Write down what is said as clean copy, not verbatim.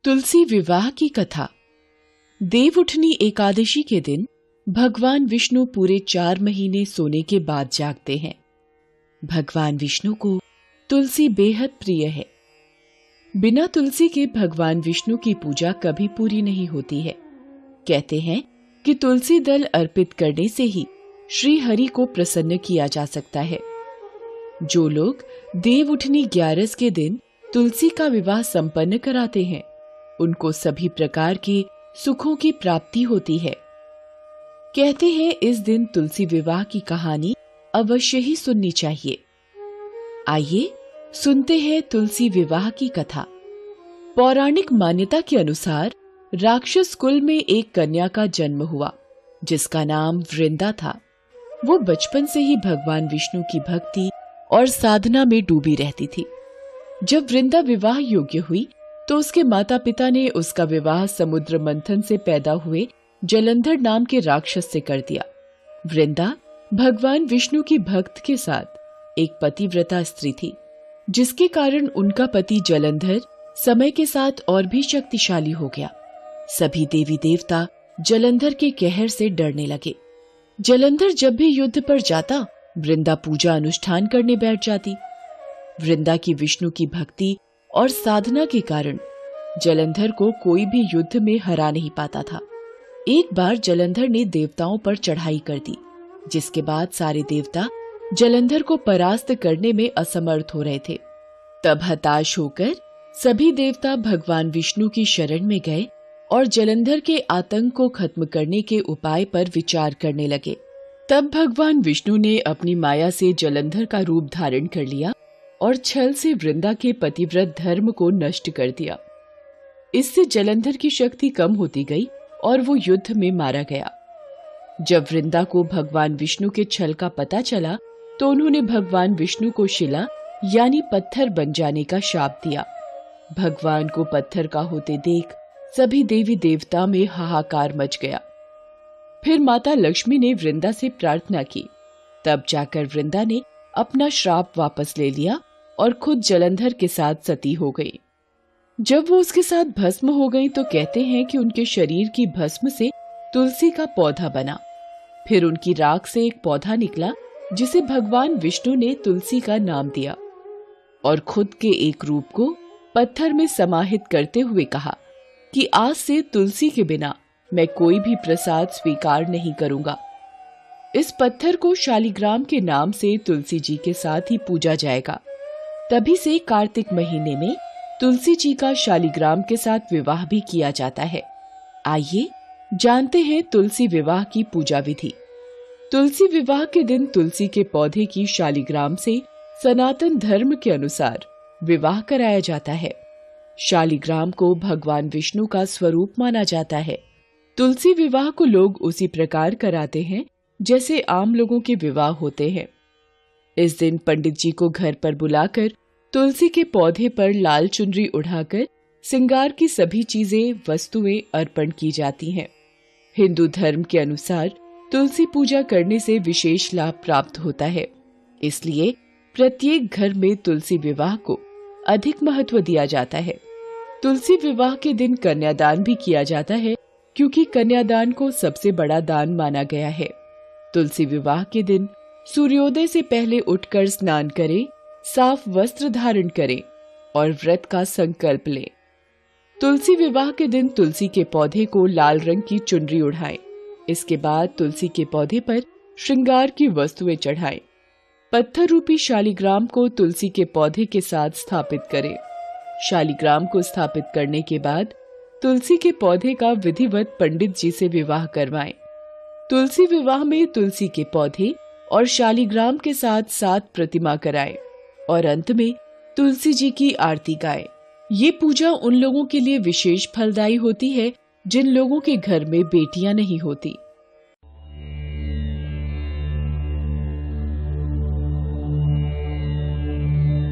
तुलसी विवाह की कथा। देवउठनी एकादशी के दिन भगवान विष्णु पूरे 4 महीने सोने के बाद जागते हैं। भगवान विष्णु को तुलसी बेहद प्रिय है। बिना तुलसी के भगवान विष्णु की पूजा कभी पूरी नहीं होती है। कहते हैं कि तुलसी दल अर्पित करने से ही श्री हरि को प्रसन्न किया जा सकता है। जो लोग देवउठनी 11 के दिन तुलसी का विवाह संपन्न कराते हैं, उनको सभी प्रकार के सुखों की प्राप्ति होती है। कहते हैं इस दिन तुलसी विवाह की कहानी अवश्य ही सुननी चाहिए। आइए सुनते हैं तुलसी विवाह की कथा। पौराणिक मान्यता के अनुसार राक्षस कुल में एक कन्या का जन्म हुआ, जिसका नाम वृंदा था। वो बचपन से ही भगवान विष्णु की भक्ति और साधना में डूबी रहती थी। जब वृंदा विवाह योग्य हुई तो उसके माता पिता ने उसका विवाह समुद्र मंथन से पैदा हुए जलंधर नाम के राक्षस से कर दिया। वृंदा भगवान विष्णु की भक्त के साथ एक पतिव्रता स्त्री थी, जिसके कारण उनका पति जलंधर समय के साथ और भी शक्तिशाली हो गया। सभी देवी देवता जलंधर के कहर से डरने लगे। जलंधर जब भी युद्ध पर जाता, वृंदा पूजा अनुष्ठान करने बैठ जाती। वृंदा की विष्णु की भक्ति और साधना के कारण जलंधर को कोई भी युद्ध में हरा नहीं पाता था। एक बार जलंधर ने देवताओं पर चढ़ाई कर दी, जिसके बाद सारे देवता जलंधर को परास्त करने में असमर्थ हो रहे थे। तब हताश होकर सभी देवता भगवान विष्णु की शरण में गए और जलंधर के आतंक को खत्म करने के उपाय पर विचार करने लगे। तब भगवान विष्णु ने अपनी माया से जलंधर का रूप धारण कर लिया और छल से वृंदा के पतिव्रत धर्म को नष्ट कर दिया। इससे जलंधर की शक्ति कम होती गई और वो युद्ध में मारा गया। जब वृंदा को भगवान विष्णु के छल का पता चला तो उन्होंने भगवान विष्णु को शिला यानी पत्थर बन जाने का शाप दिया। भगवान को पत्थर का होते देख सभी देवी देवता में हाहाकार मच गया। फिर माता लक्ष्मी ने वृंदा से प्रार्थना की। तब जाकर वृंदा ने अपना श्राप वापस ले लिया और खुद जलंधर के साथ सती हो गई। जब वो उसके साथ भस्म हो गई तो कहते हैं कि उनके शरीर की भस्म से तुलसी का पौधा बना। फिर उनकी राख से एक पौधा निकला, जिसे भगवान विष्णु ने तुलसी का नाम दिया और खुद के एक रूप को पत्थर में समाहित करते हुए कहा कि आज से तुलसी के बिना मैं कोई भी प्रसाद स्वीकार नहीं करूंगा। इस पत्थर को शालिग्राम के नाम से तुलसी जी के साथ ही पूजा जाएगा। तभी से कार्तिक महीने में तुलसी जी का शालिग्राम के साथ विवाह भी किया जाता है। आइए जानते हैं तुलसी विवाह की पूजा विधि। तुलसी विवाह के दिन तुलसी के पौधे की शालिग्राम से सनातन धर्म के अनुसार विवाह कराया जाता है। शालिग्राम को भगवान विष्णु का स्वरूप माना जाता है। तुलसी विवाह को लोग उसी प्रकार कराते हैं जैसे आम लोगों के विवाह होते हैं। इस दिन पंडित जी को घर पर बुलाकर तुलसी के पौधे पर लाल चुनरी उड़ाकर श्रृंगार की सभी चीजें वस्तुएं अर्पण की जाती हैं। हिंदू धर्म के अनुसार तुलसी पूजा करने से विशेष लाभ प्राप्त होता है, इसलिए प्रत्येक घर में तुलसी विवाह को अधिक महत्व दिया जाता है। तुलसी विवाह के दिन कन्यादान भी किया जाता है, क्योंकि कन्यादान को सबसे बड़ा दान माना गया है। तुलसी विवाह के दिन सूर्योदय से पहले उठकर स्नान करें, साफ वस्त्र धारण करें और व्रत का संकल्प लें। तुलसी विवाह के दिन तुलसी के पौधे को लाल रंग की चुनरी उड़ाएं। इसके बाद तुलसी के पौधे पर श्रृंगार की वस्तुएं चढ़ाएं। पत्थर रूपी शालिग्राम को तुलसी के पौधे के साथ स्थापित करें। शालिग्राम को स्थापित करने के बाद तुलसी के पौधे का विधिवत पंडित जी से विवाह करवाएं। तुलसी विवाह में तुलसी के पौधे और शालिग्राम के साथ 7 प्रतिमा कराएं और अंत में तुलसी जी की आरती गाएं। ये पूजा उन लोगों के लिए विशेष फलदायी होती है जिन लोगों के घर में बेटियां नहीं होती।